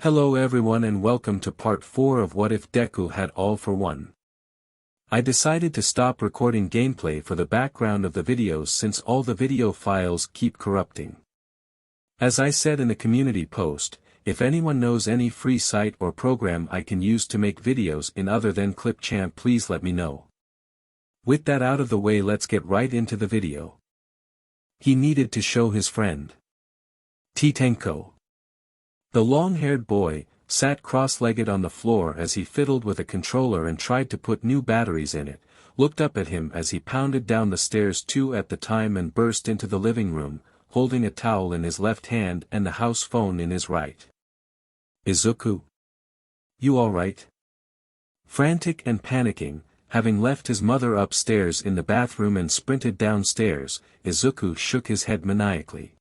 Hello everyone and welcome to part 4 of What If Deku Had All for One. I decided to stop recording gameplay for the background of the videos since all the video files keep corrupting. As I said in the community post, if anyone knows any free site or program I can use to make videos in other than Clipchamp, please let me know. With that out of the way, let's get right into the video. He needed to show his friend Tenko. The long-haired boy sat cross-legged on the floor as he fiddled with a controller and tried to put new batteries in it, looked up at him as he pounded down the stairs 2 at the time and burst into the living room, holding a towel in his left hand and the house phone in his right. Izuku? You alright? Frantic and panicking, having left his mother upstairs in the bathroom and sprinted downstairs, Izuku shook his head maniacally.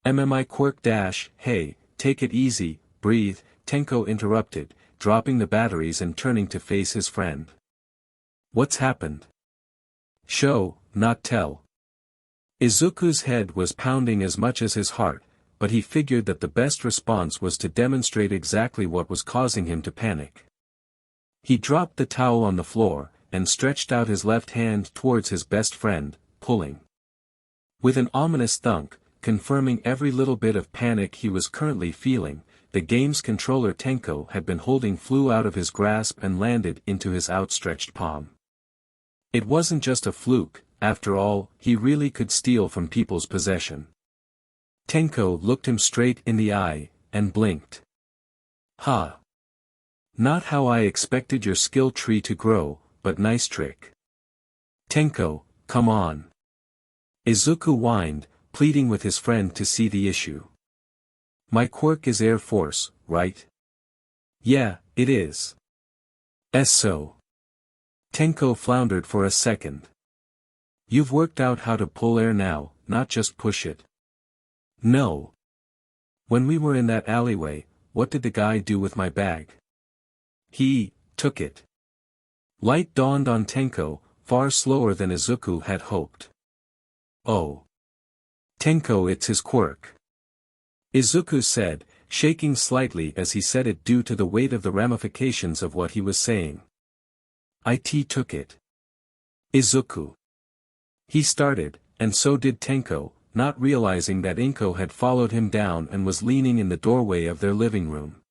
MMI quirk dash, hey. Take it easy, breathe, Tenko interrupted, dropping the batteries and turning to face his friend. What's happened? Show, not tell. Izuku's head was pounding as much as his heart, but he figured that the best response was to demonstrate exactly what was causing him to panic. He dropped the towel on the floor, and stretched out his left hand towards his best friend, pulling. With an ominous thunk, confirming every little bit of panic he was currently feeling, the game's controller Tenko had been holding flew out of his grasp and landed into his outstretched palm. It wasn't just a fluke, after all, he really could steal from people's possession. Tenko looked him straight in the eye, and blinked. Ha! Not how I expected your skill tree to grow, but nice trick. Tenko, come on. Izuku whined, pleading with his friend to see the issue. My quirk is Air Force, right? Yeah, it is. So. Tenko floundered for a second. You've worked out how to pull air now, not just push it. No. When we were in that alleyway, what did the guy do with my bag? He took it. Light dawned on Tenko, far slower than Izuku had hoped. Oh. Tenko, it's his quirk. Izuku said, shaking slightly as he said it due to the weight of the ramifications of what he was saying. It took it. Izuku. He started, and so did Tenko, not realizing that Inko had followed him down and was leaning in the doorway of their living room.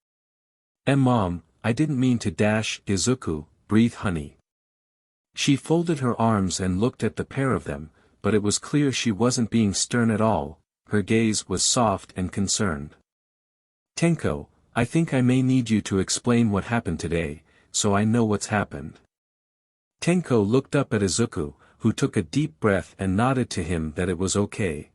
Mom, I didn't mean to dash, Izuku, breathe honey. She folded her arms and looked at the pair of them, but it was clear she wasn't being stern at all, her gaze was soft and concerned. Tenko, I think I may need you to explain what happened today, so I know what's happened. Tenko looked up at Izuku, who took a deep breath and nodded to him that it was okay.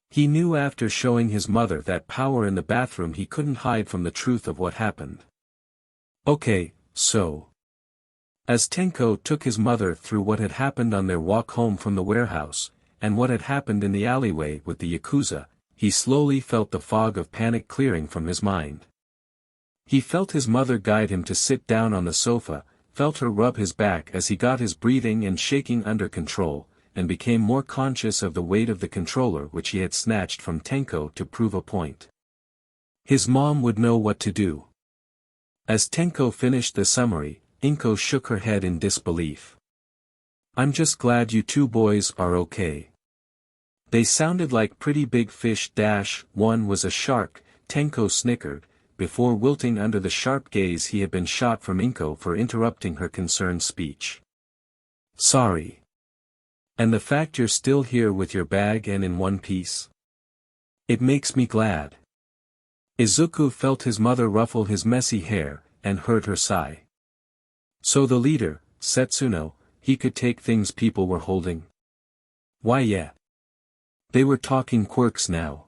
He knew after showing his mother that power in the bathroom he couldn't hide from the truth of what happened. Okay, so. As Tenko took his mother through what had happened on their walk home from the warehouse, and what had happened in the alleyway with the Yakuza, he slowly felt the fog of panic clearing from his mind. He felt his mother guide him to sit down on the sofa, felt her rub his back as he got his breathing and shaking under control, and became more conscious of the weight of the controller which he had snatched from Tenko to prove a point. His mom would know what to do. As Tenko finished the summary, Inko shook her head in disbelief. I'm just glad you two boys are okay. They sounded like pretty big fish. One was a shark, Tenko snickered, before wilting under the sharp gaze he had been shot from Inko for interrupting her concerned speech. Sorry. And the fact you're still here with your bag and in one piece? It makes me glad. Izuku felt his mother ruffle his messy hair, and heard her sigh. So the leader, Setsuno, he could take things people were holding? Why yeah. They were talking quirks now.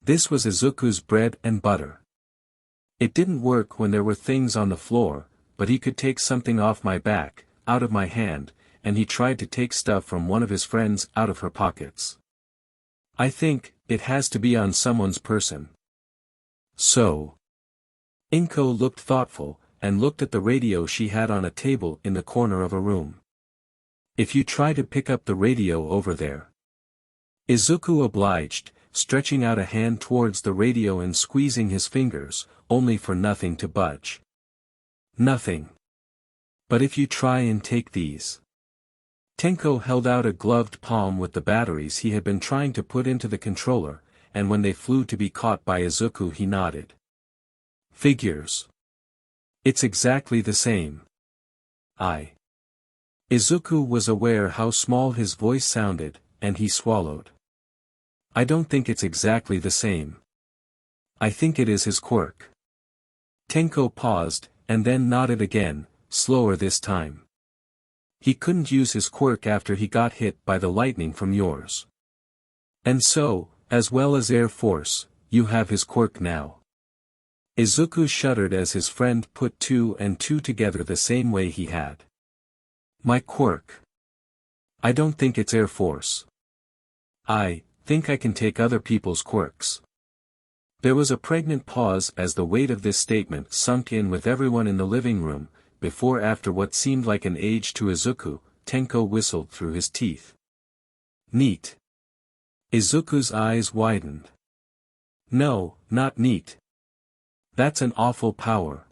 This was Izuku's bread and butter. It didn't work when there were things on the floor, but he could take something off my back, out of my hand, and he tried to take stuff from one of his friends out of her pockets. I think, it has to be on someone's person. So. Inko looked thoughtful, and looked at the radio she had on a table in the corner of a room. If you try to pick up the radio over there. Izuku obliged, stretching out a hand towards the radio and squeezing his fingers, only for nothing to budge. Nothing. But if you try and take these. Tenko held out a gloved palm with the batteries he had been trying to put into the controller, and when they flew to be caught by Izuku he nodded. Figures. It's exactly the same. Izuku was aware how small his voice sounded, and he swallowed. I don't think it's exactly the same. I think it is his quirk. Tenko paused, and then nodded again, slower this time. He couldn't use his quirk after he got hit by the lightning from yours. And so, as well as Air Force, you have his quirk now. Izuku shuddered as his friend put 2 and 2 together the same way he had. My quirk. I don't think it's Air Force. I think I can take other people's quirks. There was a pregnant pause as the weight of this statement sunk in with everyone in the living room. Before after what seemed like an age to Izuku, Tenko whistled through his teeth. Neat. Izuku's eyes widened. No, not neat. That's an awful power.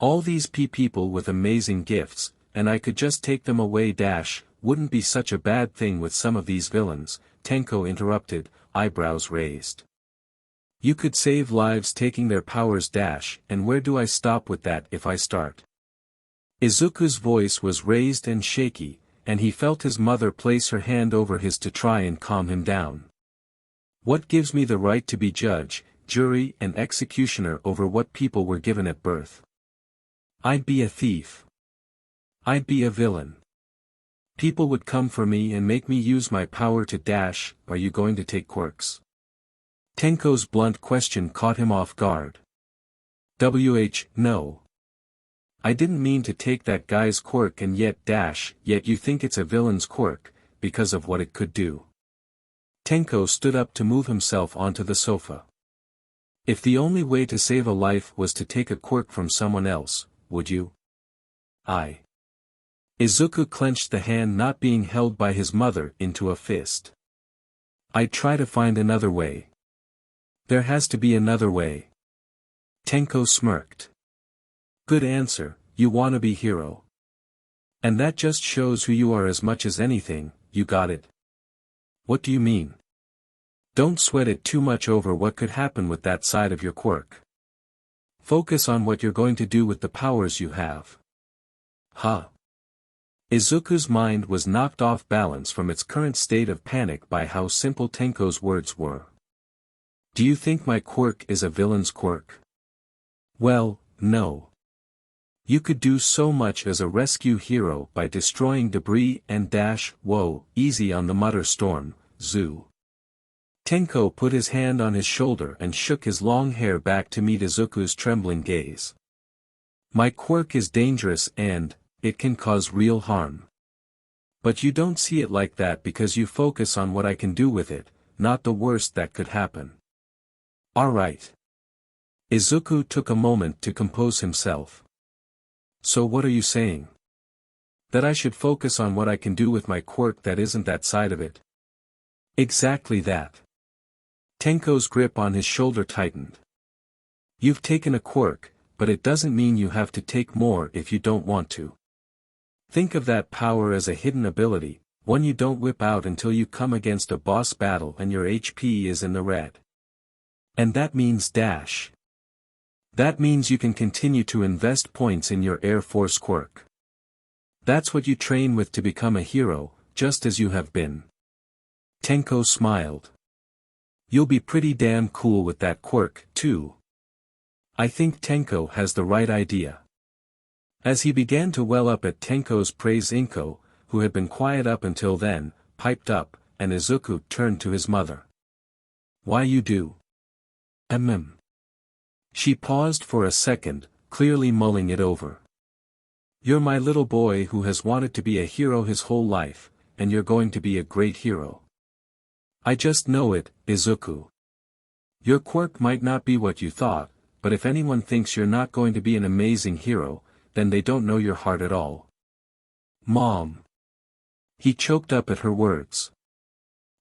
All these people with amazing gifts, and I could just take them away wouldn't be such a bad thing with some of these villains, Tenko interrupted, eyebrows raised. You could save lives taking their powers and where do I stop with that if I start? Izuku's voice was raised and shaky, and he felt his mother place her hand over his to try and calm him down. What gives me the right to be judge, jury and executioner over what people were given at birth? I'd be a thief. I'd be a villain. People would come for me and make me use my power to Are you going to take quirks? Tenko's blunt question caught him off guard. No. I didn't mean to take that guy's quirk and yet you think it's a villain's quirk, because of what it could do. Tenko stood up to move himself onto the sofa. If the only way to save a life was to take a quirk from someone else, would you? Izuku clenched the hand not being held by his mother into a fist. I'd try to find another way. There has to be another way. Tenko smirked. Good answer, you wannabe hero. And that just shows who you are as much as anything, you got it. What do you mean? Don't sweat it too much over what could happen with that side of your quirk. Focus on what you're going to do with the powers you have. Huh. Izuku's mind was knocked off balance from its current state of panic by how simple Tenko's words were. Do you think my quirk is a villain's quirk? Well, no. You could do so much as a rescue hero by destroying debris and whoa, easy on the mutter storm, Zoo. Tenko put his hand on his shoulder and shook his long hair back to meet Izuku's trembling gaze. My quirk is dangerous and, it can cause real harm. But you don't see it like that because you focus on what I can do with it, not the worst that could happen. Alright. Izuku took a moment to compose himself. So what are you saying? That I should focus on what I can do with my quirk that isn't that side of it? Exactly that. Tenko's grip on his shoulder tightened. You've taken a quirk, but it doesn't mean you have to take more if you don't want to. Think of that power as a hidden ability, one you don't whip out until you come against a boss battle and your HP is in the red. And that means That means you can continue to invest points in your Air Force quirk. That's what you train with to become a hero, just as you have been. Tenko smiled. You'll be pretty damn cool with that quirk, too. I think Tenko has the right idea. As he began to well up at Tenko's praise, Inko, who had been quiet up until then, piped up, and Izuku turned to his mother. Why you do? She paused for a second, clearly mulling it over. You're my little boy who has wanted to be a hero his whole life, and you're going to be a great hero. I just know it, Izuku. Your quirk might not be what you thought, but if anyone thinks you're not going to be an amazing hero, then they don't know your heart at all. Mom. He choked up at her words.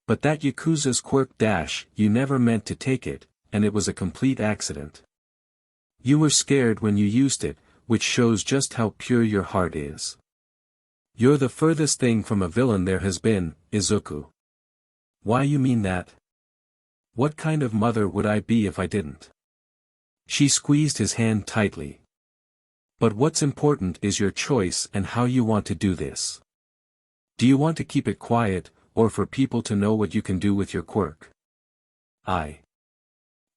But that Yakuza's quirk dash, you never meant to take it, and it was a complete accident. You were scared when you used it, which shows just how pure your heart is. You're the furthest thing from a villain there has been, Izuku. Why you mean that? What kind of mother would I be if I didn't? She squeezed his hand tightly. But what's important is your choice and how you want to do this. Do you want to keep it quiet, or for people to know what you can do with your quirk?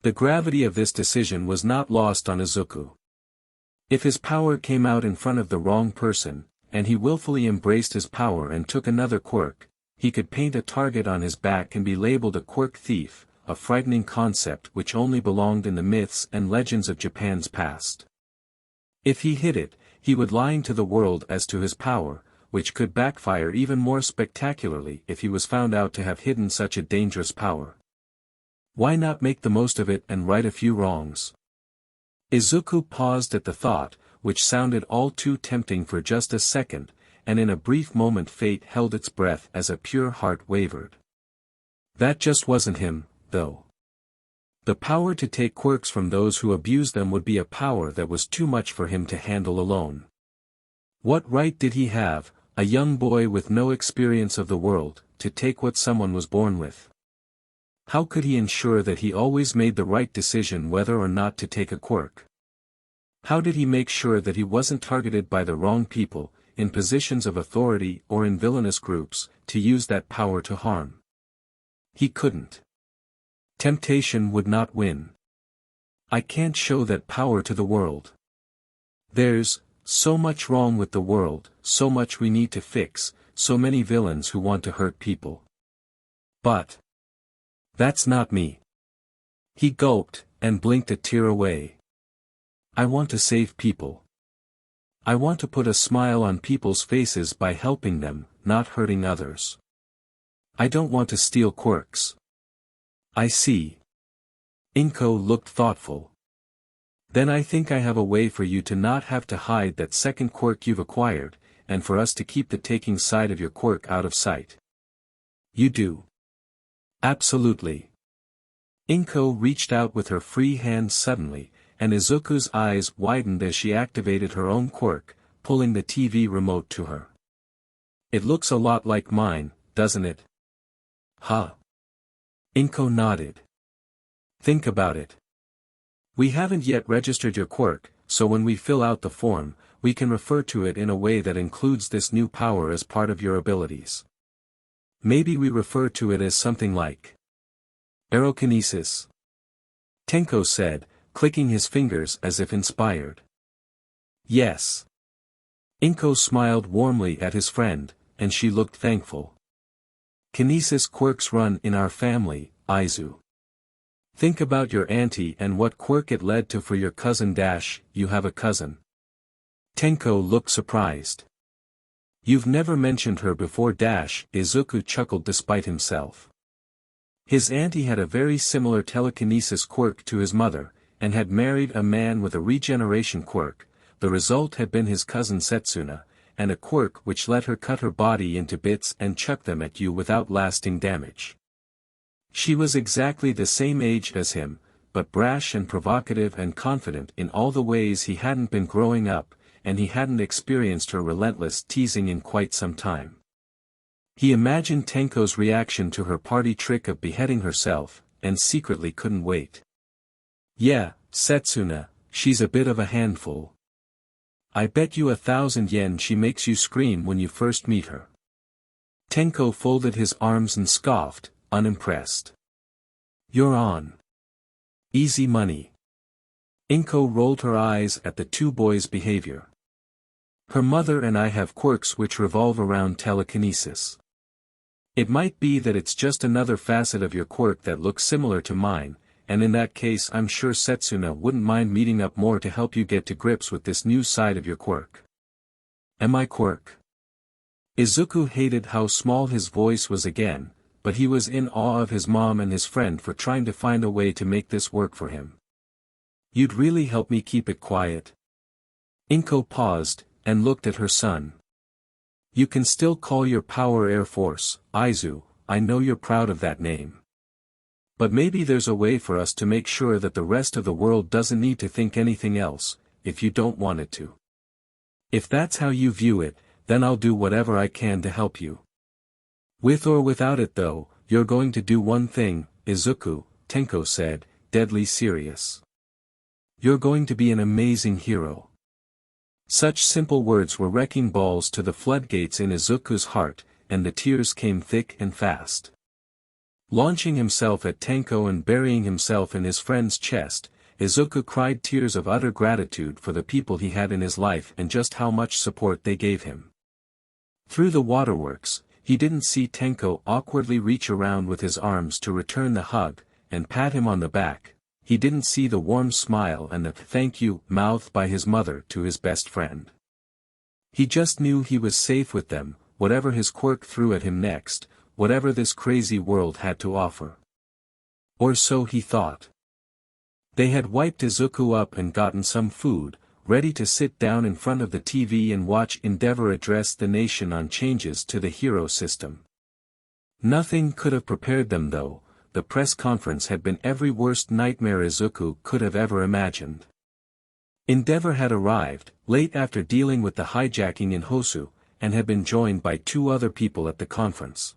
The gravity of this decision was not lost on Izuku. If his power came out in front of the wrong person, and he willfully embraced his power and took another quirk, he could paint a target on his back and be labeled a quirk thief, a frightening concept which only belonged in the myths and legends of Japan's past. If he hid it, he would lie to the world as to his power, which could backfire even more spectacularly if he was found out to have hidden such a dangerous power. Why not make the most of it and right a few wrongs? Izuku paused at the thought, which sounded all too tempting for just a second, and in a brief moment fate held its breath as a pure heart wavered. That just wasn't him, though. The power to take quirks from those who abuse them would be a power that was too much for him to handle alone. What right did he have, a young boy with no experience of the world, to take what someone was born with? How could he ensure that he always made the right decision whether or not to take a quirk? How did he make sure that he wasn't targeted by the wrong people, in positions of authority or in villainous groups, to use that power to harm? He couldn't. Temptation would not win. I can't show that power to the world. There's so much wrong with the world, so much we need to fix, so many villains who want to hurt people. But that's not me. He gulped, and blinked a tear away. I want to save people. I want to put a smile on people's faces by helping them, not hurting others. I don't want to steal quirks. I see. Inko looked thoughtful. Then I think I have a way for you to not have to hide that second quirk you've acquired, and for us to keep the taking side of your quirk out of sight. You do? Absolutely. Inko reached out with her free hand suddenly, and Izuku's eyes widened as she activated her own quirk, pulling the TV remote to her. It looks a lot like mine, doesn't it? Huh? Inko nodded. Think about it. We haven't yet registered your quirk, so when we fill out the form, we can refer to it in a way that includes this new power as part of your abilities. Maybe we refer to it as something like aerokinesis. Tenko said, clicking his fingers as if inspired. Yes. Inko smiled warmly at his friend, and she looked thankful. Kinesis quirks run in our family, Aizu. Think about your auntie and what quirk it led to for your cousin Dash. You have a cousin. Tenko looked surprised. You've never mentioned her before Dash. Izuku chuckled despite himself. His auntie had a very similar telekinesis quirk to his mother, and had married a man with a regeneration quirk. The result had been his cousin Setsuna, and a quirk which let her cut her body into bits and chuck them at you without lasting damage. She was exactly the same age as him, but brash and provocative and confident in all the ways he hadn't been growing up, and he hadn't experienced her relentless teasing in quite some time. He imagined Tenko's reaction to her party trick of beheading herself, and secretly couldn't wait. Yeah, Setsuna, she's a bit of a handful. I bet you 1,000 yen she makes you scream when you first meet her. Tenko folded his arms and scoffed, unimpressed. You're on. Easy money. Inko rolled her eyes at the two boys' behavior. Her mother and I have quirks which revolve around telekinesis. It might be that it's just another facet of your quirk that looks similar to mine, and in that case I'm sure Setsuna wouldn't mind meeting up more to help you get to grips with this new side of your quirk. Am I quirk? Izuku hated how small his voice was again, but he was in awe of his mom and his friend for trying to find a way to make this work for him. You'd really help me keep it quiet? Inko paused, and looked at her son. You can still call your power Air Force, Aizu, I know you're proud of that name. But maybe there's a way for us to make sure that the rest of the world doesn't need to think anything else, if you don't want it to. If that's how you view it, then I'll do whatever I can to help you. With or without it though, you're going to do one thing, Izuku, Tenko said, deadly serious. You're going to be an amazing hero. Such simple words were wrecking balls to the floodgates in Izuku's heart, and the tears came thick and fast. Launching himself at Tenko and burying himself in his friend's chest, Izuku cried tears of utter gratitude for the people he had in his life and just how much support they gave him. Through the waterworks, he didn't see Tenko awkwardly reach around with his arms to return the hug, and pat him on the back. He didn't see the warm smile and the thank you mouthed by his mother to his best friend. He just knew he was safe with them, whatever his quirk threw at him next, whatever this crazy world had to offer. Or so he thought. They had wiped Izuku up and gotten some food, ready to sit down in front of the TV and watch Endeavor address the nation on changes to the hero system. Nothing could have prepared them though. The press conference had been every worst nightmare Izuku could have ever imagined. Endeavor had arrived, late after dealing with the hijacking in Hosu, and had been joined by 2 other people at the conference.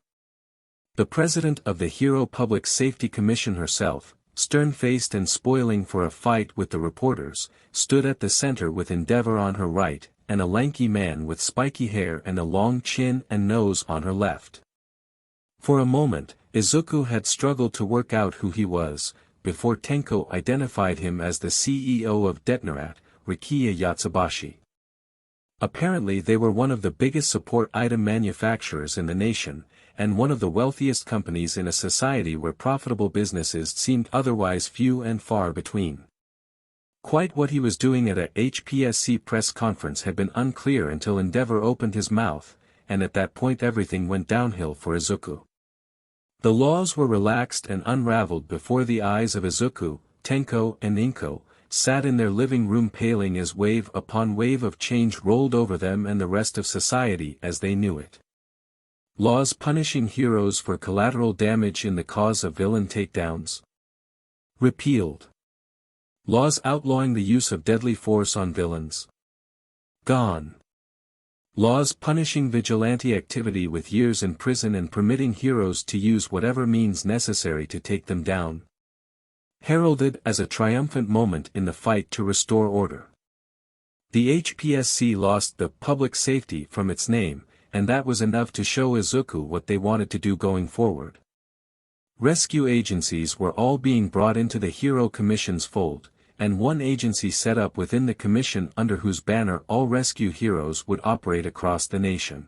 The president of the Hero Public Safety Commission herself, stern-faced and spoiling for a fight with the reporters, stood at the center with Endeavor on her right, and a lanky man with spiky hair and a long chin and nose on her left. For a moment, Izuku had struggled to work out who he was, before Tenko identified him as the CEO of Detnerat, Rikiya Yatsubashi. Apparently they were one of the biggest support item manufacturers in the nation, and one of the wealthiest companies in a society where profitable businesses seemed otherwise few and far between. Quite what he was doing at a HPSC press conference had been unclear until Endeavor opened his mouth, and at that point everything went downhill for Izuku. The laws were relaxed and unraveled before the eyes of Izuku. Tenko and Inko sat in their living room paling as wave upon wave of change rolled over them and the rest of society as they knew it. Laws punishing heroes for collateral damage in the cause of villain takedowns. Repealed. Laws outlawing the use of deadly force on villains. Gone. Laws punishing vigilante activity with years in prison and permitting heroes to use whatever means necessary to take them down. Heralded as a triumphant moment in the fight to restore order. The HPSC lost the public safety from its name, and that was enough to show Izuku what they wanted to do going forward. Rescue agencies were all being brought into the Hero Commission's fold, and one agency set up within the commission under whose banner all rescue heroes would operate across the nation.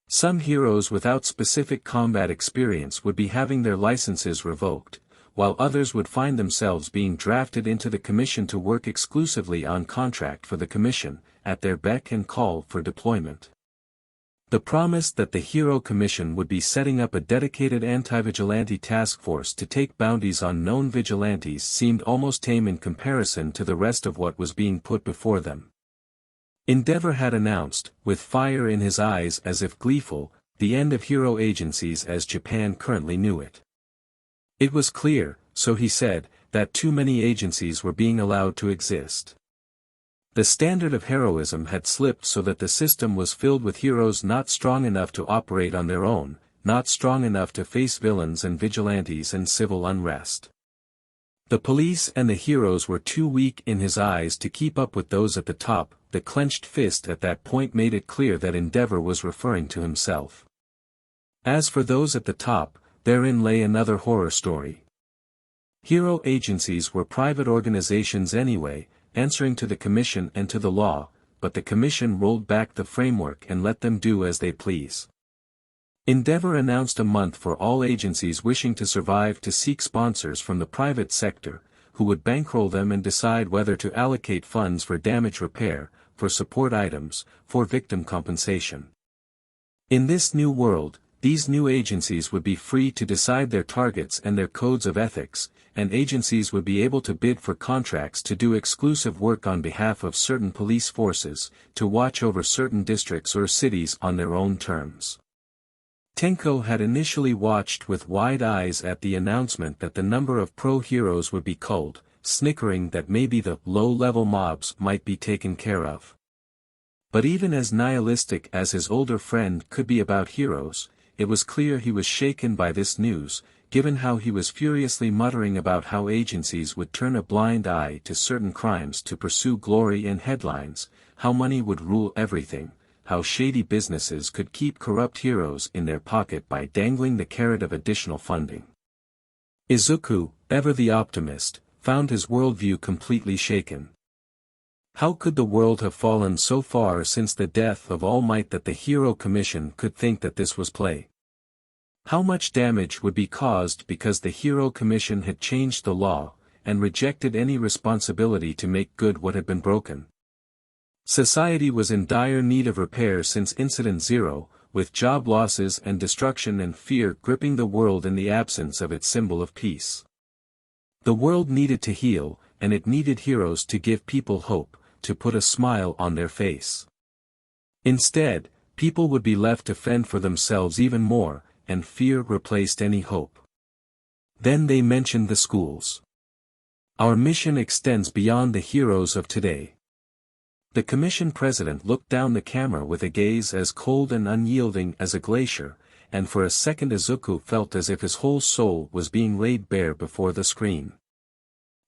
Some heroes without specific combat experience would be having their licenses revoked, while others would find themselves being drafted into the commission to work exclusively on contract for the commission, at their beck and call for deployment. The promise that the Hero Commission would be setting up a dedicated anti-vigilante task force to take bounties on known vigilantes seemed almost tame in comparison to the rest of what was being put before them. Endeavor had announced, with fire in his eyes as if gleeful, the end of hero agencies as Japan currently knew it. It was clear, so he said, that too many agencies were being allowed to exist. The standard of heroism had slipped so that the system was filled with heroes not strong enough to operate on their own, not strong enough to face villains and vigilantes and civil unrest. The police and the heroes were too weak in his eyes to keep up with those at the top. The clenched fist at that point made it clear that Endeavor was referring to himself. As for those at the top, therein lay another horror story. Hero agencies were private organizations anyway, answering to the commission and to the law, but the commission rolled back the framework and let them do as they please. Endeavor announced a month for all agencies wishing to survive to seek sponsors from the private sector, who would bankroll them and decide whether to allocate funds for damage repair, for support items, for victim compensation. In this new world, these new agencies would be free to decide their targets and their codes of ethics, and agencies would be able to bid for contracts to do exclusive work on behalf of certain police forces, to watch over certain districts or cities on their own terms. Tenko had initially watched with wide eyes at the announcement that the number of pro-heroes would be culled, snickering that maybe the low-level mobs might be taken care of. But even as nihilistic as his older friend could be about heroes, it was clear he was shaken by this news, given how he was furiously muttering about how agencies would turn a blind eye to certain crimes to pursue glory and headlines, how money would rule everything, how shady businesses could keep corrupt heroes in their pocket by dangling the carrot of additional funding. Izuku, ever the optimist, found his worldview completely shaken. How could the world have fallen so far since the death of All Might that the Hero Commission could think that this was play? How much damage would be caused because the Hero Commission had changed the law, and rejected any responsibility to make good what had been broken? Society was in dire need of repair since Incident Zero, with job losses and destruction and fear gripping the world in the absence of its symbol of peace. The world needed to heal, and it needed heroes to give people hope, to put a smile on their face. Instead, people would be left to fend for themselves even more, and fear replaced any hope. Then they mentioned the schools. Our mission extends beyond the heroes of today. The commission president looked down the camera with a gaze as cold and unyielding as a glacier, and for a second Izuku felt as if his whole soul was being laid bare before the screen.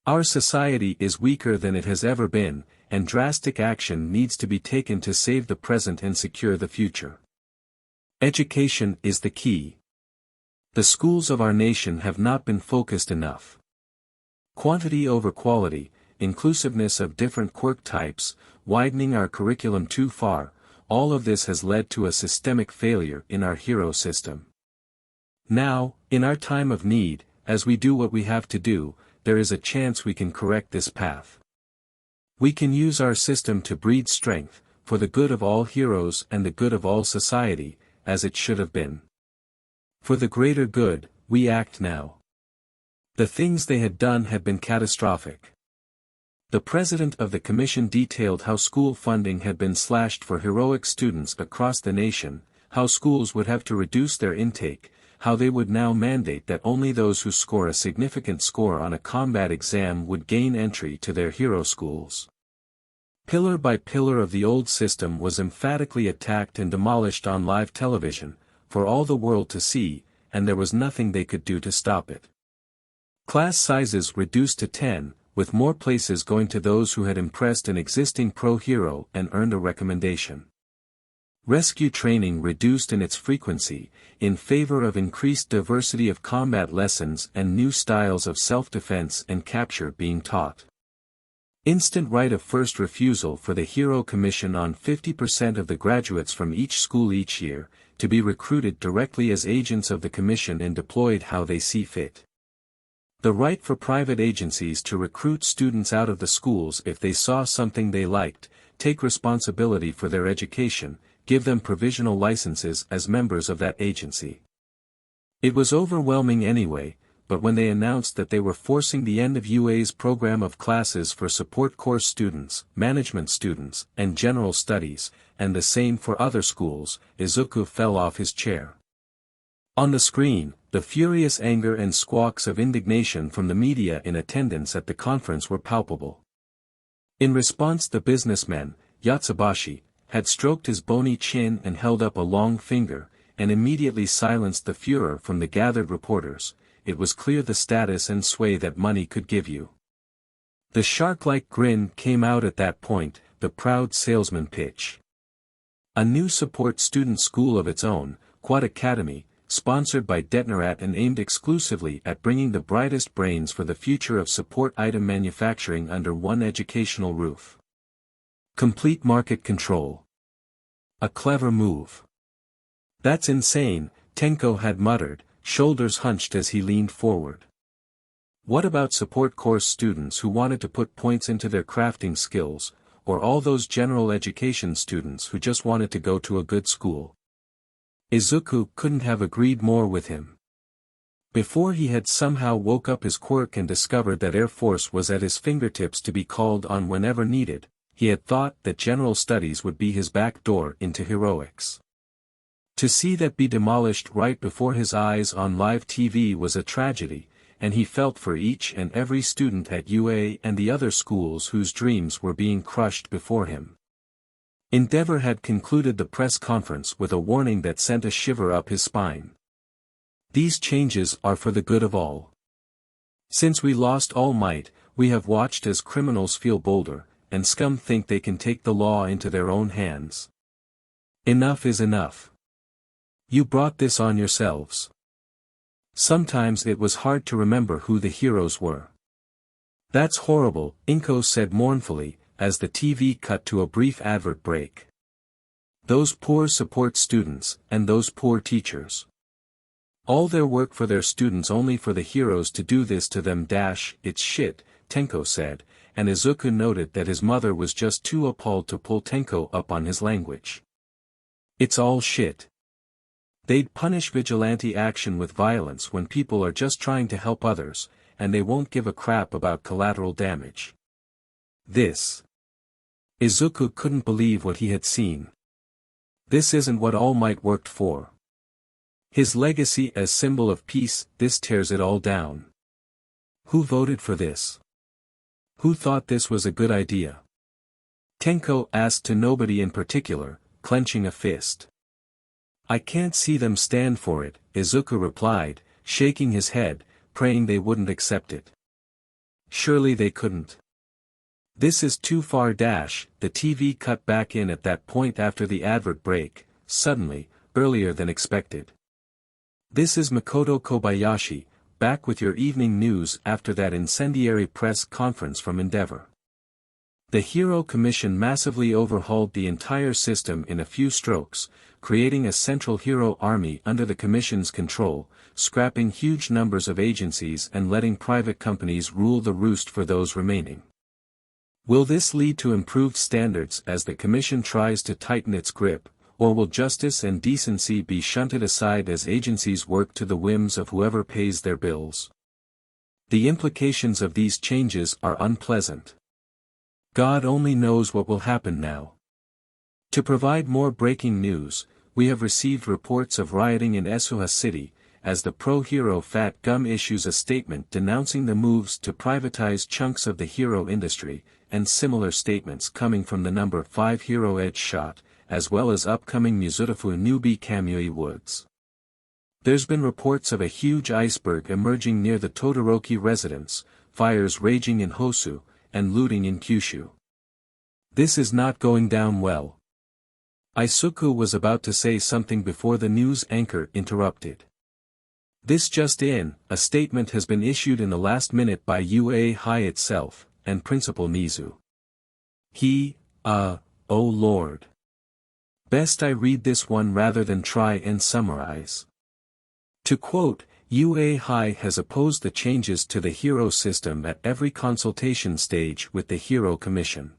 Our society is weaker than it has ever been, and drastic action needs to be taken to save the present and secure the future. Education is the key. The schools of our nation have not been focused enough. Quantity over quality, inclusiveness of different quirk types, widening our curriculum too far, all of this has led to a systemic failure in our hero system. Now, in our time of need, as we do what we have to do, there is a chance we can correct this path. We can use our system to breed strength, for the good of all heroes and the good of all society, as it should have been. For the greater good, we act now. The things they had done had been catastrophic. The president of the commission detailed how school funding had been slashed for heroic students across the nation, how schools would have to reduce their intake, how they would now mandate that only those who score a significant score on a combat exam would gain entry to their hero schools. Pillar by pillar of the old system was emphatically attacked and demolished on live television, for all the world to see, and there was nothing they could do to stop it. Class sizes reduced to 10, with more places going to those who had impressed an existing pro-hero and earned a recommendation. Rescue training reduced in its frequency, in favor of increased diversity of combat lessons and new styles of self-defense and capture being taught. Instant right of first refusal for the Hero Commission on 50% of the graduates from each school each year, to be recruited directly as agents of the Commission and deployed how they see fit. The right for private agencies to recruit students out of the schools if they saw something they liked, take responsibility for their education, give them provisional licenses as members of that agency. It was overwhelming anyway, but when they announced that they were forcing the end of UA's program of classes for support course students, management students, and general studies, and the same for other schools, Izuku fell off his chair. On the screen, the furious anger and squawks of indignation from the media in attendance at the conference were palpable. In response, the businessman, Yatsubashi, had stroked his bony chin and held up a long finger, and immediately silenced the furor from the gathered reporters. It was clear the status and sway that money could give you. The shark-like grin came out at that point, the proud salesman pitch. A new support student school of its own, Quad Academy, sponsored by Detnerat and aimed exclusively at bringing the brightest brains for the future of support item manufacturing under one educational roof. Complete market control. A clever move. That's insane, Tenko had muttered, shoulders hunched as he leaned forward. What about support course students who wanted to put points into their crafting skills, or all those general education students who just wanted to go to a good school? Izuku couldn't have agreed more with him. Before he had somehow woke up his quirk and discovered that Air Force was at his fingertips to be called on whenever needed, he had thought that general studies would be his back door into heroics. To see that be demolished right before his eyes on live TV was a tragedy, and he felt for each and every student at UA and the other schools whose dreams were being crushed before him. Endeavor had concluded the press conference with a warning that sent a shiver up his spine. These changes are for the good of all. Since we lost All Might, we have watched as criminals feel bolder, and scum think they can take the law into their own hands. Enough is enough. You brought this on yourselves. Sometimes it was hard to remember who the heroes were. That's horrible, Inko said mournfully, as the TV cut to a brief advert break. Those poor support students, and those poor teachers. All their work for their students only for the heroes to do this to them. It's shit, Tenko said, and Izuku noted that his mother was just too appalled to pull Tenko up on his language. It's all shit. They'd punish vigilante action with violence when people are just trying to help others, and they won't give a crap about collateral damage. This. Izuku couldn't believe what he had seen. This isn't what All Might worked for. His legacy as symbol of peace, this tears it all down. Who voted for this? Who thought this was a good idea? Tenko asked to nobody in particular, clenching a fist. I can't see them stand for it, Izuku replied, shaking his head, praying they wouldn't accept it. Surely they couldn't. This is too far. The TV cut back in at that point after the advert break, suddenly, earlier than expected. This is Makoto Kobayashi, back with your evening news after that incendiary press conference from Endeavor. The Hero Commission massively overhauled the entire system in a few strokes, creating a central hero army under the Commission's control, scrapping huge numbers of agencies and letting private companies rule the roost for those remaining. Will this lead to improved standards as the Commission tries to tighten its grip, or will justice and decency be shunted aside as agencies work to the whims of whoever pays their bills? The implications of these changes are unpleasant. God only knows what will happen now. To provide more breaking news, we have received reports of rioting in Esuha City, as the pro-hero Fat Gum issues a statement denouncing the moves to privatize chunks of the hero industry, and similar statements coming from the number 5 Hero Edge Shot, as well as upcoming Muzutafu Newbie Kamui Woods. There's been reports of a huge iceberg emerging near the Todoroki residence, fires raging in Hosu, and looting in Kyushu. This is not going down well. Isuku was about to say something before the news anchor interrupted. This just in, a statement has been issued in the last minute by UA High itself, and Principal Nizu. Oh Lord. Best I read this one rather than try and summarize. To quote, UA High has opposed the changes to the hero system at every consultation stage with the Hero Commission.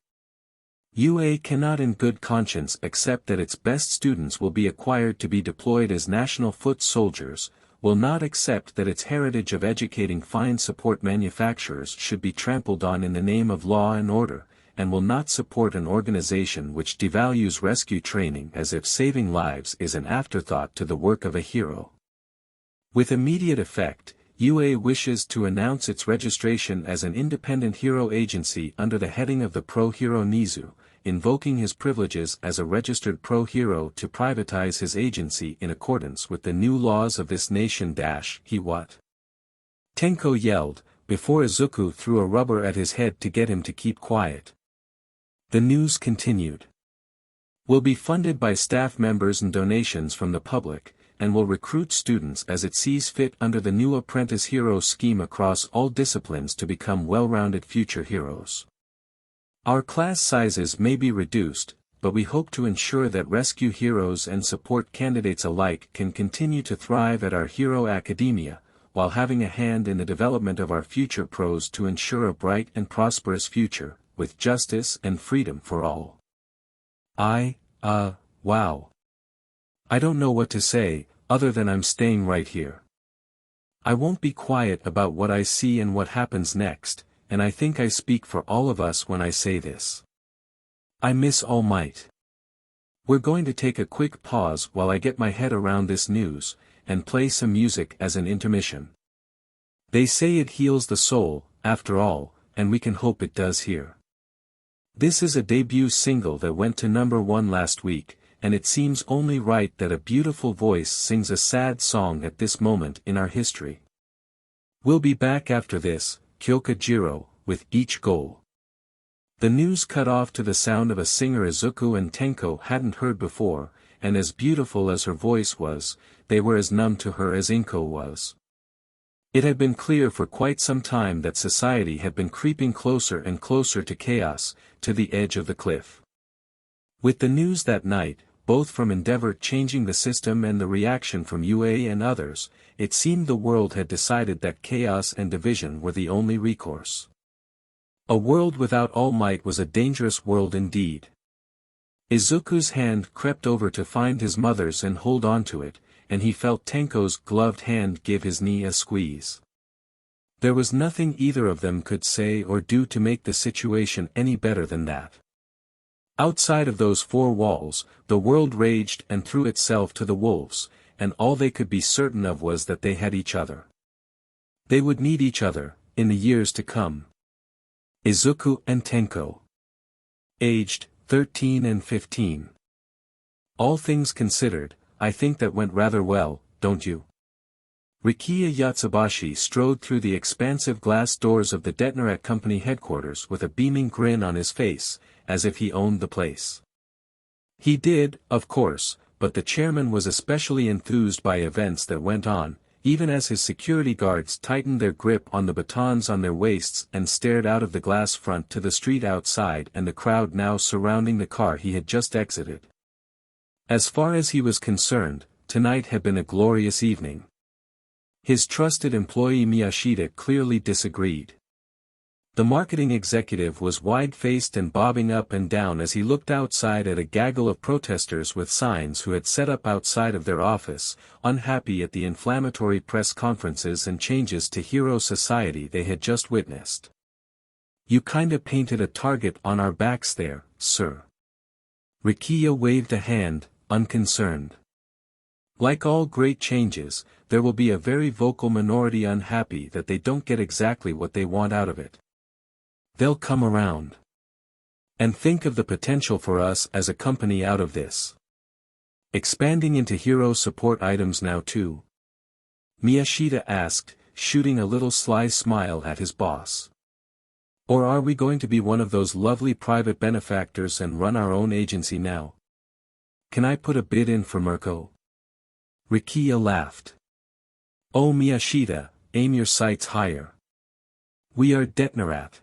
UA cannot in good conscience accept that its best students will be acquired to be deployed as national foot soldiers, will not accept that its heritage of educating fine support manufacturers should be trampled on in the name of law and order, and will not support an organization which devalues rescue training as if saving lives is an afterthought to the work of a hero. With immediate effect, UA wishes to announce its registration as an independent hero agency under the heading of the Pro-Hero Nizu, invoking his privileges as a registered pro-hero to privatize his agency in accordance with the new laws of this nation. He what? Tenko yelled, before Izuku threw a rubber at his head to get him to keep quiet. The news continued. Will be funded by staff members and donations from the public, and will recruit students as it sees fit under the new apprentice hero scheme across all disciplines to become well-rounded future heroes. Our class sizes may be reduced, but we hope to ensure that rescue heroes and support candidates alike can continue to thrive at our Hero Academia, while having a hand in the development of our future pros to ensure a bright and prosperous future, with justice and freedom for all. Wow. I don't know what to say, other than I'm staying right here. I won't be quiet about what I see and what happens next, and I think I speak for all of us when I say this. I miss All Might. We're going to take a quick pause while I get my head around this news, and play some music as an intermission. They say it heals the soul, after all, and we can hope it does here. This is a debut single that went to #1 last week, and it seems only right that a beautiful voice sings a sad song at this moment in our history. We'll be back after this, Kyoka Jiro, with each goal. The news cut off to the sound of a singer Izuku and Tenko hadn't heard before, and as beautiful as her voice was, they were as numb to her as Inko was. It had been clear for quite some time that society had been creeping closer and closer to chaos, to the edge of the cliff. With the news that night, both from Endeavor changing the system and the reaction from UA and others, it seemed the world had decided that chaos and division were the only recourse. A world without All Might was a dangerous world indeed. Izuku's hand crept over to find his mother's and hold on to it, and he felt Tenko's gloved hand give his knee a squeeze. There was nothing either of them could say or do to make the situation any better than that. Outside of those four walls, the world raged and threw itself to the wolves, and all they could be certain of was that they had each other. They would need each other, in the years to come. Izuku and Tenko. Aged, 13 and 15. All things considered, I think that went rather well, don't you? Rikiya Yatsubashi strode through the expansive glass doors of the Detnerat Company headquarters with a beaming grin on his face, as if he owned the place. He did, of course, but the chairman was especially enthused by events that went on, even as his security guards tightened their grip on the batons on their waists and stared out of the glass front to the street outside and the crowd now surrounding the car he had just exited. As far as he was concerned, tonight had been a glorious evening. His trusted employee Miyashita clearly disagreed. The marketing executive was wide-faced and bobbing up and down as he looked outside at a gaggle of protesters with signs who had set up outside of their office, unhappy at the inflammatory press conferences and changes to Hero Society they had just witnessed. "You kinda painted a target on our backs there, sir." Rikiya waved a hand, unconcerned. Like all great changes, there will be a very vocal minority unhappy that they don't get exactly what they want out of it. They'll come around. And think of the potential for us as a company out of this. Expanding into hero support items now too? Miyashita asked, shooting a little sly smile at his boss. Or are we going to be one of those lovely private benefactors and run our own agency now? Can I put a bid in for Mirko? Rikiya laughed. Oh Miyashita, aim your sights higher. We are Detnerat.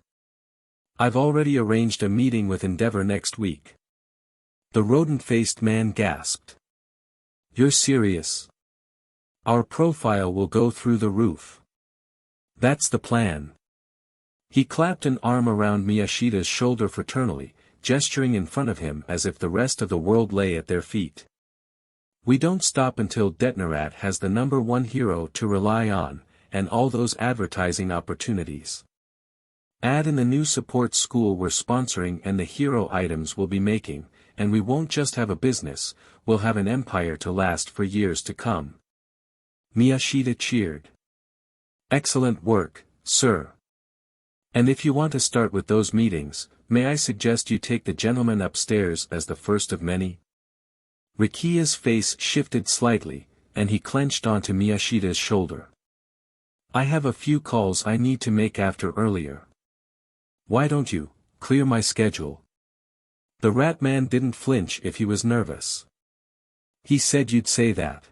I've already arranged a meeting with Endeavor next week. The rodent-faced man gasped. You're serious? Our profile will go through the roof. That's the plan. He clapped an arm around Miyashita's shoulder fraternally, gesturing in front of him as if the rest of the world lay at their feet. We don't stop until Detnerat has the #1 hero to rely on, and all those advertising opportunities. Add in the new support school we're sponsoring and the hero items we'll be making, and we won't just have a business, we'll have an empire to last for years to come. Miyashita cheered. Excellent work, sir. And if you want to start with those meetings, may I suggest you take the gentleman upstairs as the first of many? Rikiya's face shifted slightly, and he clenched onto Miyashita's shoulder. I have a few calls I need to make after earlier. Why don't you clear my schedule? The rat man didn't flinch if he was nervous. He said you'd say that.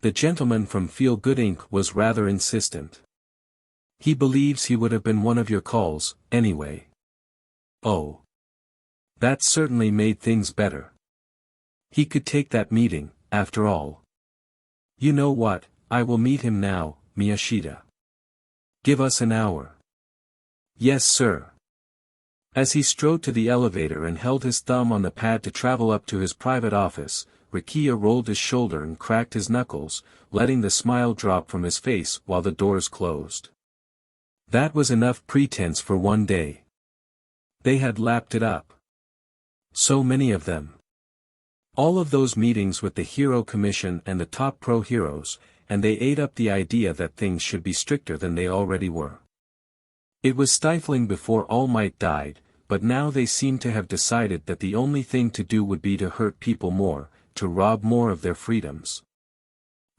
The gentleman from Feel Good Inc. was rather insistent. He believes he would have been one of your calls, anyway. Oh. That certainly made things better. He could take that meeting, after all. You know what, I will meet him now, Miyashita. Give us an hour. Yes sir. As he strode to the elevator and held his thumb on the pad to travel up to his private office, Rikiya rolled his shoulder and cracked his knuckles, letting the smile drop from his face while the doors closed. That was enough pretense for one day. They had lapped it up. So many of them. All of those meetings with the Hero Commission and the top pro heroes, and they ate up the idea that things should be stricter than they already were. It was stifling before All Might died, but now they seemed to have decided that the only thing to do would be to hurt people more, to rob more of their freedoms.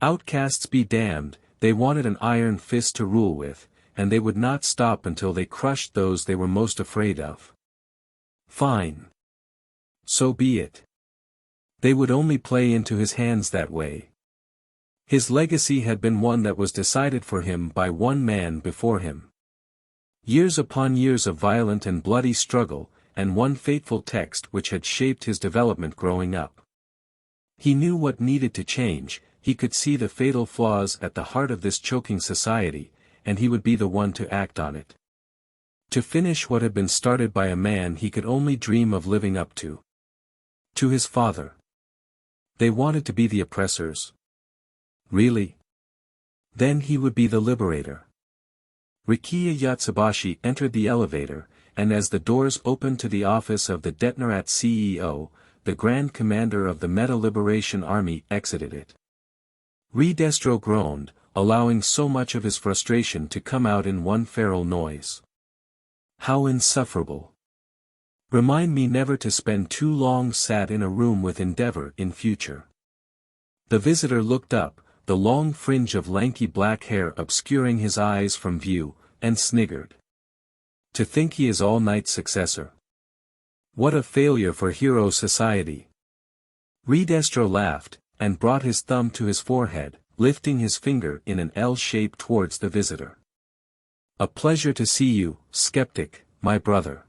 Outcasts be damned, they wanted an iron fist to rule with, and they would not stop until they crushed those they were most afraid of. Fine. So be it. They would only play into his hands that way. His legacy had been one that was decided for him by one man before him. Years upon years of violent and bloody struggle, and one fateful text which had shaped his development growing up. He knew what needed to change, he could see the fatal flaws at the heart of this choking society, and he would be the one to act on it. To finish what had been started by a man he could only dream of living up to. To his father. They wanted to be the oppressors. Really? Then he would be the liberator. Rikiya Yatsubashi entered the elevator, and as the doors opened to the office of the Detnerat CEO, the Grand Commander of the Meta Liberation Army exited it. Destro groaned, allowing so much of his frustration to come out in one feral noise. How insufferable. Remind me never to spend too long sat in a room with Endeavor in future. The visitor looked up, the long fringe of lanky black hair obscuring his eyes from view, and sniggered. To think he is All Might's successor. What a failure for hero society. Destro laughed, and brought his thumb to his forehead, lifting his finger in an L shape towards the visitor. A pleasure to see you, skeptic, my brother.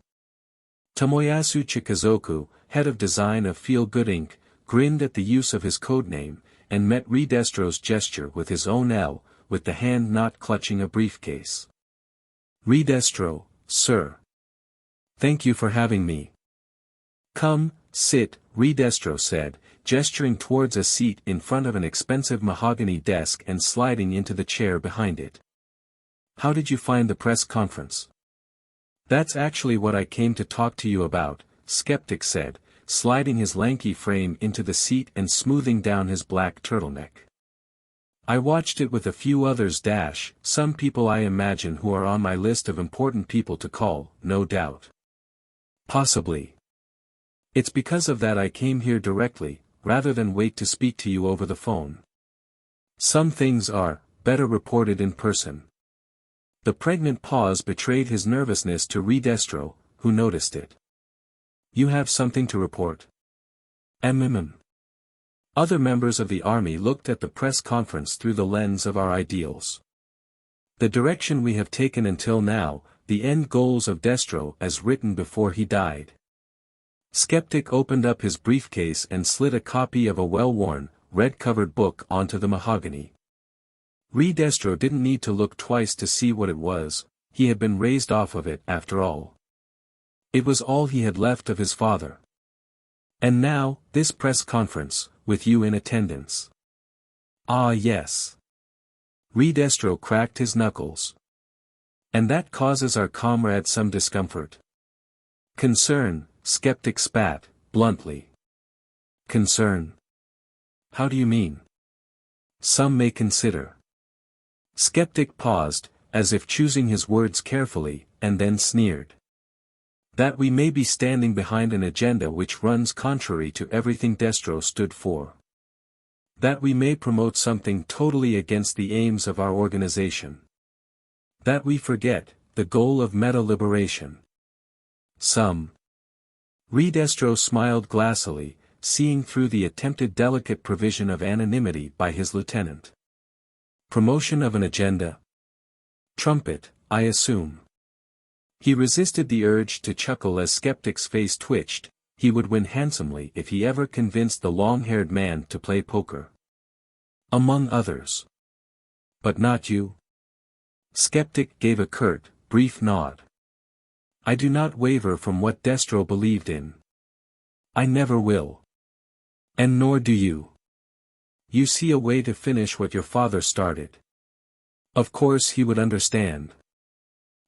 Tomoyasu Chikazoku, head of design of Feel Good Inc., grinned at the use of his codename, and met Destro's gesture with his own L, with the hand not clutching a briefcase. Destro, sir. Thank you for having me. Come, sit, Destro said, gesturing towards a seat in front of an expensive mahogany desk and sliding into the chair behind it. How did you find the press conference? That's actually what I came to talk to you about, Skeptic said, sliding his lanky frame into the seat and smoothing down his black turtleneck. I watched it with a few others some people I imagine who are on my list of important people to call, no doubt. Possibly. It's because of that I came here directly, rather than wait to speak to you over the phone. Some things are better reported in person. The pregnant pause betrayed his nervousness to Destro, who noticed it. You have something to report? Other members of the army looked at the press conference through the lens of our ideals. The direction we have taken until now, the end goals of Destro as written before he died. Skeptic opened up his briefcase and slid a copy of a well-worn, red-covered book onto the mahogany. Destro didn't need to look twice to see what it was, he had been raised off of it after all. It was all he had left of his father. And now, this press conference, with you in attendance. Ah yes. Destro cracked his knuckles. And that causes our comrade some discomfort. Concern, Skeptic spat, bluntly. Concern? How do you mean? Some may consider. Skeptic paused, as if choosing his words carefully, and then sneered. That we may be standing behind an agenda which runs contrary to everything Destro stood for. That we may promote something totally against the aims of our organization. That we forget the goal of meta liberation. Some. Destro smiled glassily, seeing through the attempted delicate provision of anonymity by his lieutenant. Promotion of an agenda? Trumpet, I assume. He resisted the urge to chuckle as Skeptic's face twitched, he would win handsomely if he ever convinced the long-haired man to play poker. Among others. But not you? Skeptic gave a curt, brief nod. I do not waver from what Destro believed in. I never will. And nor do you. You see a way to finish what your father started. Of course he would understand.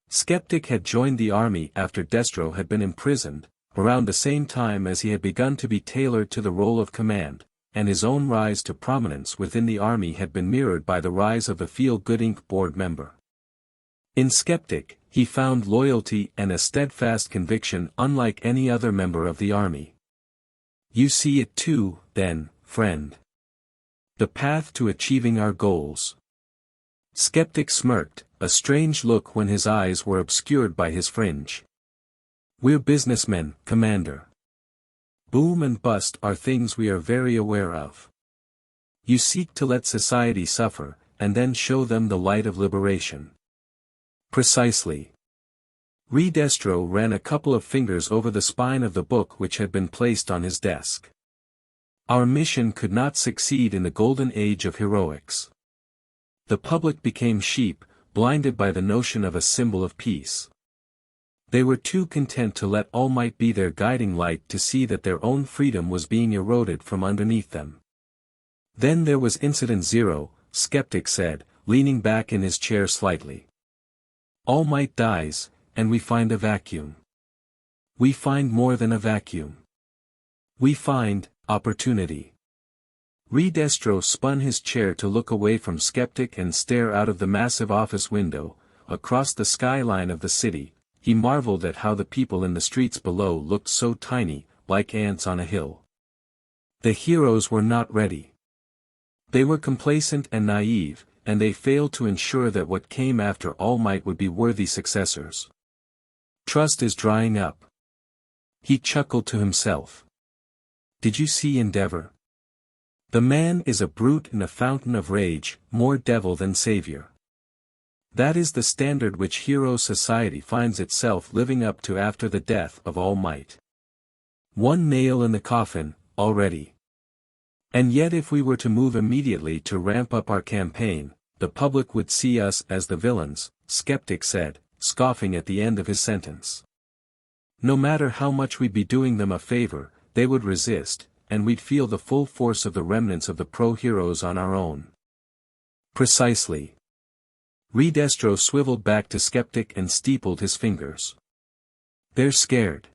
Skeptic had joined the army after Destro had been imprisoned, around the same time as he had begun to be tailored to the role of command, and his own rise to prominence within the army had been mirrored by the rise of the Feel Good Inc. board member. In Skeptic, he found loyalty and a steadfast conviction unlike any other member of the army. You see it too, then, friend. The path to achieving our goals. Skeptic smirked, a strange look when his eyes were obscured by his fringe. We're businessmen, Commander. Boom and bust are things we are very aware of. You seek to let society suffer, and then show them the light of liberation. Precisely. Redestro ran a couple of fingers over the spine of the book which had been placed on his desk. Our mission could not succeed in the golden age of heroics. The public became sheep, blinded by the notion of a symbol of peace. They were too content to let All Might be their guiding light to see that their own freedom was being eroded from underneath them. Then there was Incident Zero, Skeptic said, leaning back in his chair slightly. All Might dies, and we find a vacuum. We find more than a vacuum. We find opportunity. Redestro spun his chair to look away from Skeptic and stare out of the massive office window, across the skyline of the city. He marveled at how the people in the streets below looked so tiny, like ants on a hill. The heroes were not ready. They were complacent and naive, and they failed to ensure that what came after All Might would be worthy successors. Trust is drying up. He chuckled to himself. Did you see Endeavor? The man is a brute and a fountain of rage, more devil than savior. That is the standard which hero society finds itself living up to after the death of All Might. One nail in the coffin, already. And yet if we were to move immediately to ramp up our campaign, the public would see us as the villains, Skeptic said, scoffing at the end of his sentence. No matter how much we'd be doing them a favor, they would resist, and we'd feel the full force of the remnants of the pro-heroes on our own. Precisely. Redestro swiveled back to Skeptic and steepled his fingers. They're scared.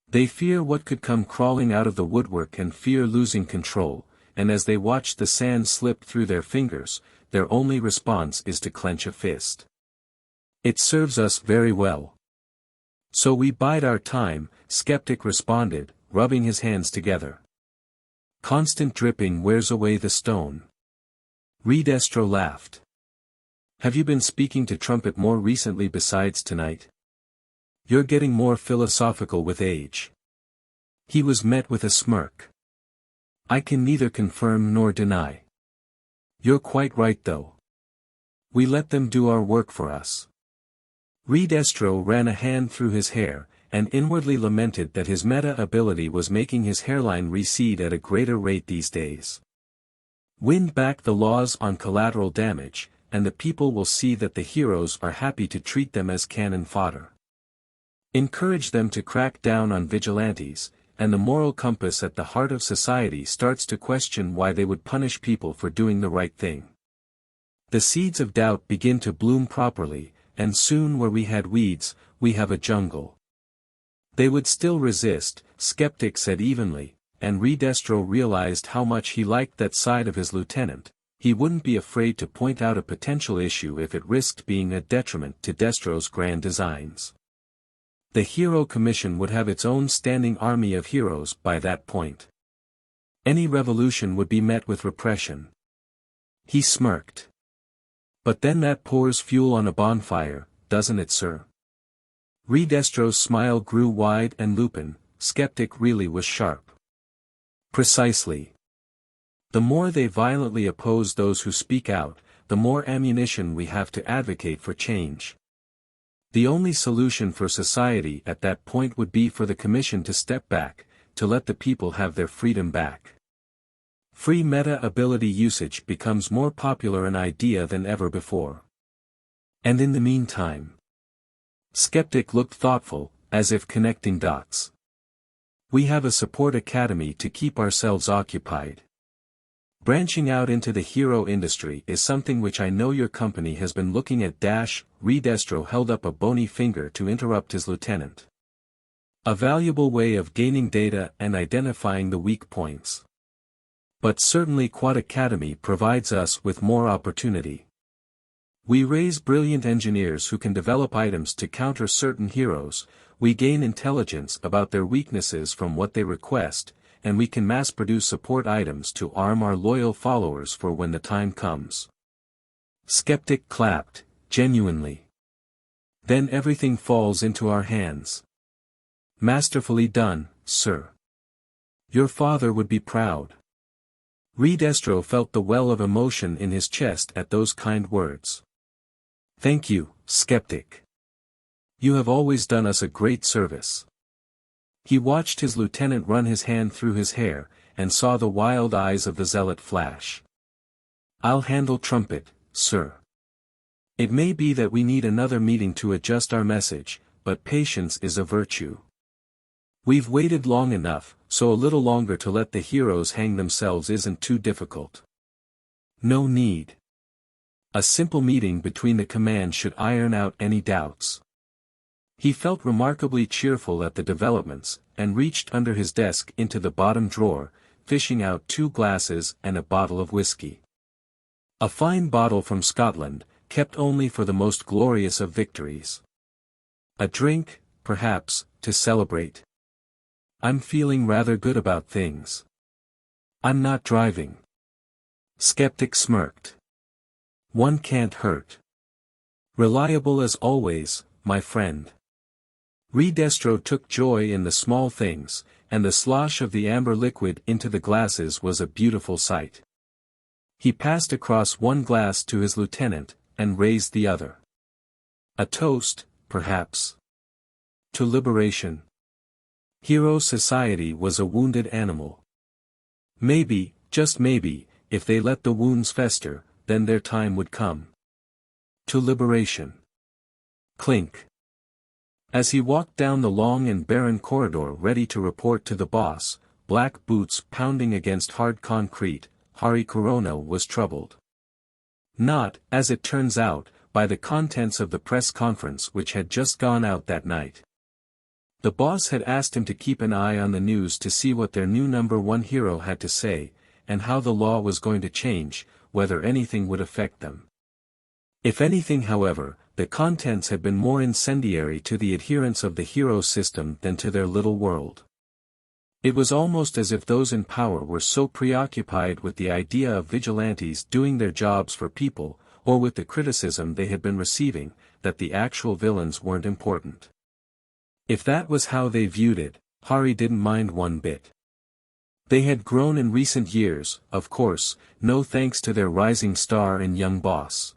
They fear what could come crawling out of the woodwork and fear losing control, and as they watch the sand slip through their fingers, their only response is to clench a fist. It serves us very well. So we bide our time, Skeptic responded, rubbing his hands together. Constant dripping wears away the stone. Redestro laughed. Have you been speaking to Trumpet more recently besides tonight? You're getting more philosophical with age. He was met with a smirk. I can neither confirm nor deny. You're quite right though. We let them do our work for us. Redestro ran a hand through his hair, and inwardly lamented that his meta-ability was making his hairline recede at a greater rate these days. Wind back the laws on collateral damage, and the people will see that the heroes are happy to treat them as cannon fodder. Encourage them to crack down on vigilantes, and the moral compass at the heart of society starts to question why they would punish people for doing the right thing. The seeds of doubt begin to bloom properly, and soon where we had weeds, we have a jungle. They would still resist, Skeptic said evenly, and Redestro realized how much he liked that side of his lieutenant. He wouldn't be afraid to point out a potential issue if it risked being a detriment to Destro's grand designs. The Hero Commission would have its own standing army of heroes by that point. Any revolution would be met with repression. He smirked. But then that pours fuel on a bonfire, doesn't it, sir? Redestro's smile grew wide and lupin. Skeptic really was sharp. Precisely. The more they violently oppose those who speak out, the more ammunition we have to advocate for change. The only solution for society at that point would be for the Commission to step back, to let the people have their freedom back. Free meta-ability usage becomes more popular an idea than ever before. And in the meantime, Skeptic looked thoughtful, as if connecting dots. We have a support academy to keep ourselves occupied. Branching out into the hero industry is something which I know your company has been looking at. Redestro held up a bony finger to interrupt his lieutenant. A valuable way of gaining data and identifying the weak points. But certainly Quad Academy provides us with more opportunity. We raise brilliant engineers who can develop items to counter certain heroes, we gain intelligence about their weaknesses from what they request, and we can mass-produce support items to arm our loyal followers for when the time comes. Skeptic clapped, genuinely. Then everything falls into our hands. Masterfully done, sir. Your father would be proud. Destro felt the well of emotion in his chest at those kind words. Thank you, Skeptic. You have always done us a great service. He watched his lieutenant run his hand through his hair, and saw the wild eyes of the zealot flash. I'll handle Trumpet, sir. It may be that we need another meeting to adjust our message, but patience is a virtue. We've waited long enough, so a little longer to let the heroes hang themselves isn't too difficult. No need. A simple meeting between the command should iron out any doubts. He felt remarkably cheerful at the developments, and reached under his desk into the bottom drawer, fishing out 2 glasses and a bottle of whiskey. A fine bottle from Scotland, kept only for the most glorious of victories. A drink, perhaps, to celebrate. I'm feeling rather good about things. I'm not driving. Skeptic smirked. One can't hurt. Reliable as always, my friend. Destro took joy in the small things, and the slosh of the amber liquid into the glasses was a beautiful sight. He passed across one glass to his lieutenant, and raised the other. A toast, perhaps. To liberation. Hero Society was a wounded animal. Maybe, just maybe, if they let the wounds fester, then their time would come. To liberation. Clink. As he walked down the long and barren corridor ready to report to the boss, black boots pounding against hard concrete, Hari Corona was troubled. Not, as it turns out, by the contents of the press conference which had just gone out that night. The boss had asked him to keep an eye on the news to see what their new #1 hero had to say, and how the law was going to change, whether anything would affect them. If anything, however, the contents had been more incendiary to the adherents of the hero system than to their little world. It was almost as if those in power were so preoccupied with the idea of vigilantes doing their jobs for people, or with the criticism they had been receiving, that the actual villains weren't important. If that was how they viewed it, Hari didn't mind one bit. They had grown in recent years, of course, no thanks to their rising star and young boss.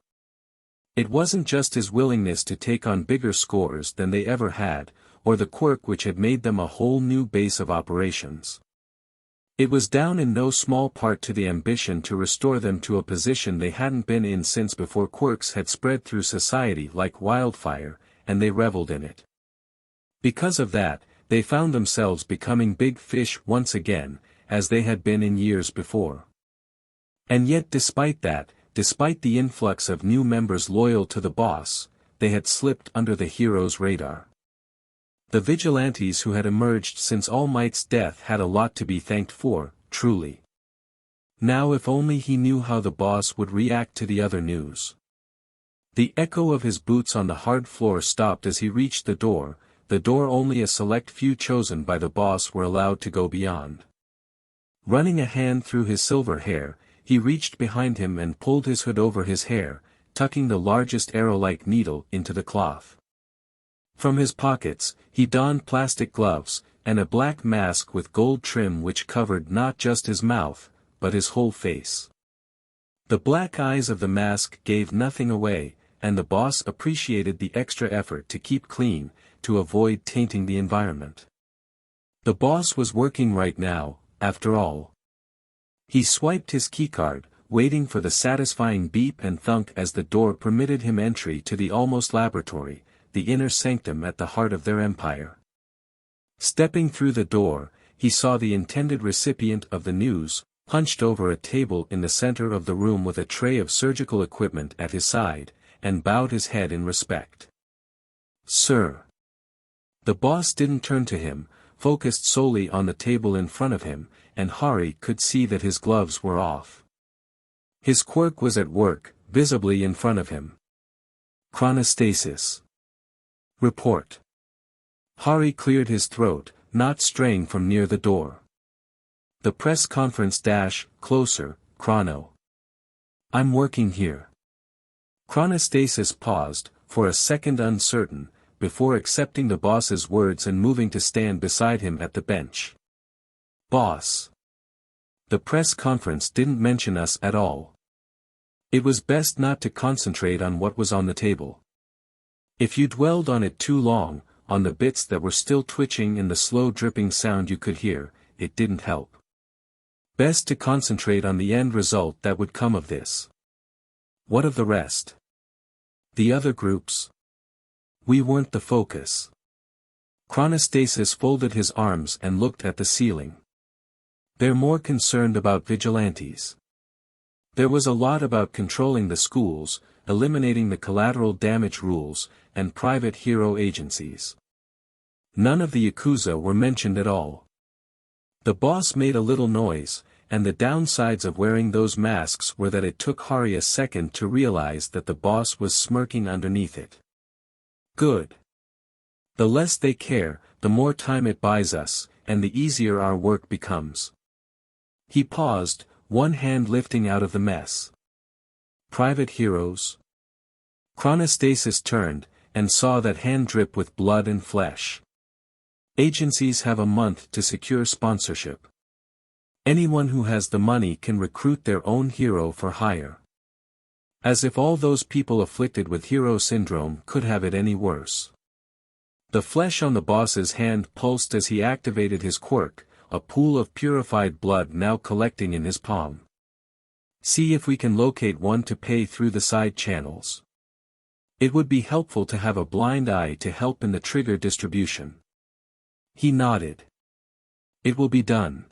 It wasn't just his willingness to take on bigger scores than they ever had, or the quirk which had made them a whole new base of operations. It was down in no small part to the ambition to restore them to a position they hadn't been in since before quirks had spread through society like wildfire, and they reveled in it. Because of that, they found themselves becoming big fish once again, as they had been in years before. And yet despite that, despite the influx of new members loyal to the boss, they had slipped under the hero's radar. The vigilantes who had emerged since All Might's death had a lot to be thanked for, truly. Now if only he knew how the boss would react to the other news. The echo of his boots on the hard floor stopped as he reached the door only a select few chosen by the boss were allowed to go beyond. Running a hand through his silver hair, he reached behind him and pulled his hood over his hair, tucking the largest arrow-like needle into the cloth. From his pockets, he donned plastic gloves, and a black mask with gold trim which covered not just his mouth, but his whole face. The black eyes of the mask gave nothing away, and the boss appreciated the extra effort to keep clean, to avoid tainting the environment. The boss was working right now, after all. He swiped his keycard, waiting for the satisfying beep and thunk as the door permitted him entry to the almost laboratory, the inner sanctum at the heart of their empire. Stepping through the door, he saw the intended recipient of the news, hunched over a table in the center of the room with a tray of surgical equipment at his side, and bowed his head in respect. Sir. The boss didn't turn to him, focused solely on the table in front of him, and Hari could see that his gloves were off. His quirk was at work, visibly in front of him. Chronostasis. Report. Hari cleared his throat, not straying from near the door. The press conference — closer, Chrono. I'm working here. Chronostasis paused, for a second uncertain, before accepting the boss's words and moving to stand beside him at the bench. Boss. The press conference didn't mention us at all. It was best not to concentrate on what was on the table. If you dwelled on it too long, on the bits that were still twitching and the slow dripping sound you could hear, it didn't help. Best to concentrate on the end result that would come of this. What of the rest? The other groups? We weren't the focus. Chronostasis folded his arms and looked at the ceiling. They're more concerned about vigilantes. There was a lot about controlling the schools, eliminating the collateral damage rules, and private hero agencies. None of the Yakuza were mentioned at all. The boss made a little noise, and the downsides of wearing those masks were that it took Hari a second to realize that the boss was smirking underneath it. Good. The less they care, the more time it buys us, and the easier our work becomes. He paused, one hand lifting out of the mess. Private heroes? Chronostasis turned, and saw that hand drip with blood and flesh. Agencies have a month to secure sponsorship. Anyone who has the money can recruit their own hero for hire. As if all those people afflicted with hero syndrome could have it any worse. The flesh on the boss's hand pulsed as he activated his quirk, a pool of purified blood now collecting in his palm. See if we can locate one to pay through the side channels. It would be helpful to have a blind eye to help in the trigger distribution. He nodded. It will be done.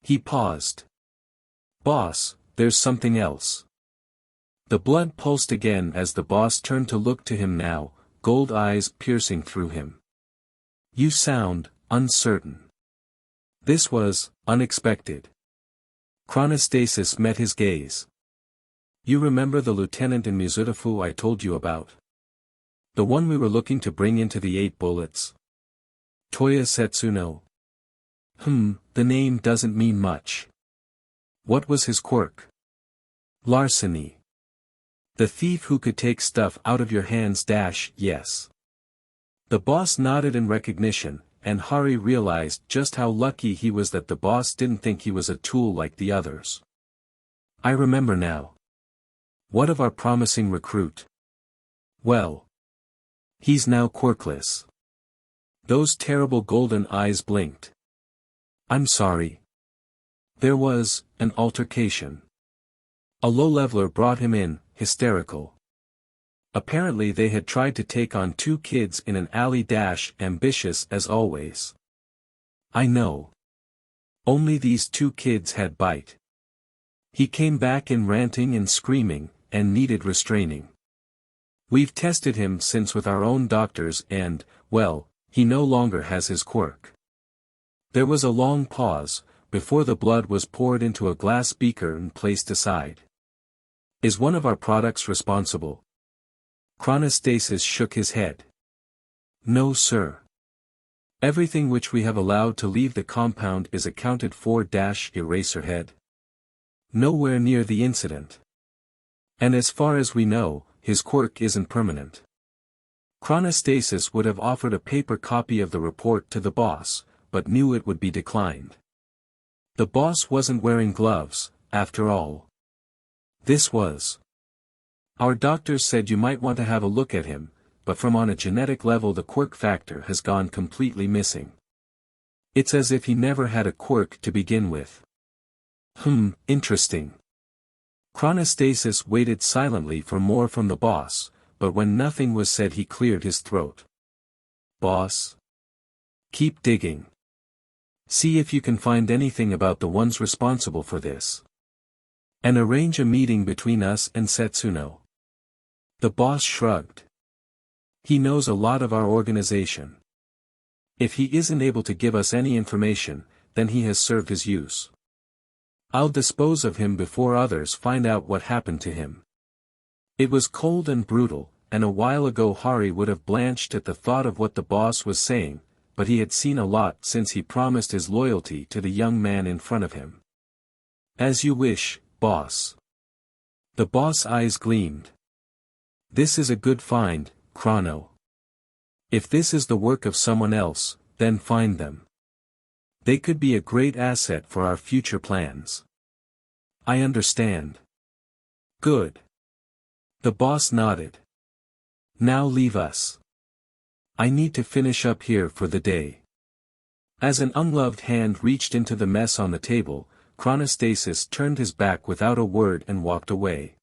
He paused. Boss, there's something else. The blood pulsed again as the boss turned to look to him now, gold eyes piercing through him. You sound uncertain. This was unexpected. Chronostasis met his gaze. You remember the lieutenant in Mizutafu I told you about? The one we were looking to bring into the 8 bullets? Toya Setsuno. The name doesn't mean much. What was his quirk? Larceny. The thief who could take stuff out of your hands — yes. The boss nodded in recognition, and Hari realized just how lucky he was that the boss didn't think he was a tool like the others. I remember now. What of our promising recruit? Well. He's now quirkless. Those terrible golden eyes blinked. I'm sorry. There was an altercation. A low-leveler brought him in, hysterical. Apparently they had tried to take on 2 kids in an alley — ambitious as always. I know. Only these 2 kids had bite. He came back in ranting and screaming, and needed restraining. We've tested him since with our own doctors and, well, he no longer has his quirk. There was a long pause, before the blood was poured into a glass beaker and placed aside. Is one of our products responsible? Chronostasis shook his head. No sir. Everything which we have allowed to leave the compound is accounted for — Eraserhead. Nowhere near the incident. And as far as we know, his quirk isn't permanent. Chronostasis would have offered a paper copy of the report to the boss, but knew it would be declined. The boss wasn't wearing gloves, after all. This was. Our doctors said you might want to have a look at him, but from on a genetic level the quirk factor has gone completely missing. It's as if he never had a quirk to begin with. Interesting. Chronostasis waited silently for more from the boss, but when nothing was said he cleared his throat. Boss? Keep digging. See if you can find anything about the ones responsible for this. And arrange a meeting between us and Setsuno. The boss shrugged. He knows a lot of our organization. If he isn't able to give us any information, then he has served his use. I'll dispose of him before others find out what happened to him. It was cold and brutal, and a while ago Hari would have blanched at the thought of what the boss was saying, but he had seen a lot since he promised his loyalty to the young man in front of him. As you wish, boss. The boss' eyes gleamed. This is a good find, Chrono. If this is the work of someone else, then find them. They could be a great asset for our future plans. I understand. Good. The boss nodded. Now leave us. I need to finish up here for the day. As an ungloved hand reached into the mess on the table, Chronostasis turned his back without a word and walked away.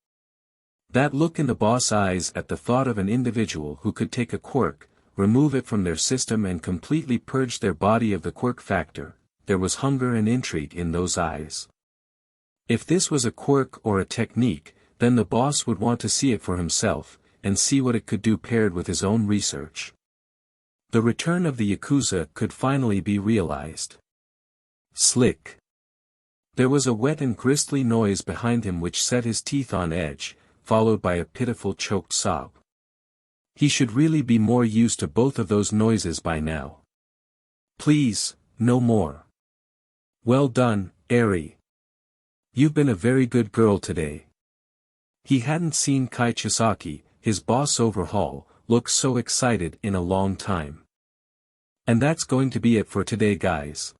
That look in the boss' eyes at the thought of an individual who could take a quirk, remove it from their system and completely purge their body of the quirk factor, there was hunger and intrigue in those eyes. If this was a quirk or a technique, then the boss would want to see it for himself, and see what it could do paired with his own research. The return of the Yakuza could finally be realized. Slick. There was a wet and gristly noise behind him which set his teeth on edge, followed by a pitiful choked sob. He should really be more used to both of those noises by now. Please, no more. Well done, Eri. You've been a very good girl today. He hadn't seen Kai Chisaki, his boss overhaul, look so excited in a long time. And that's going to be it for today, guys.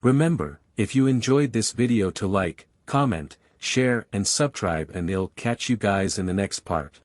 Remember, if you enjoyed this video, to like, comment, share and subscribe, and I'll catch you guys in the next part.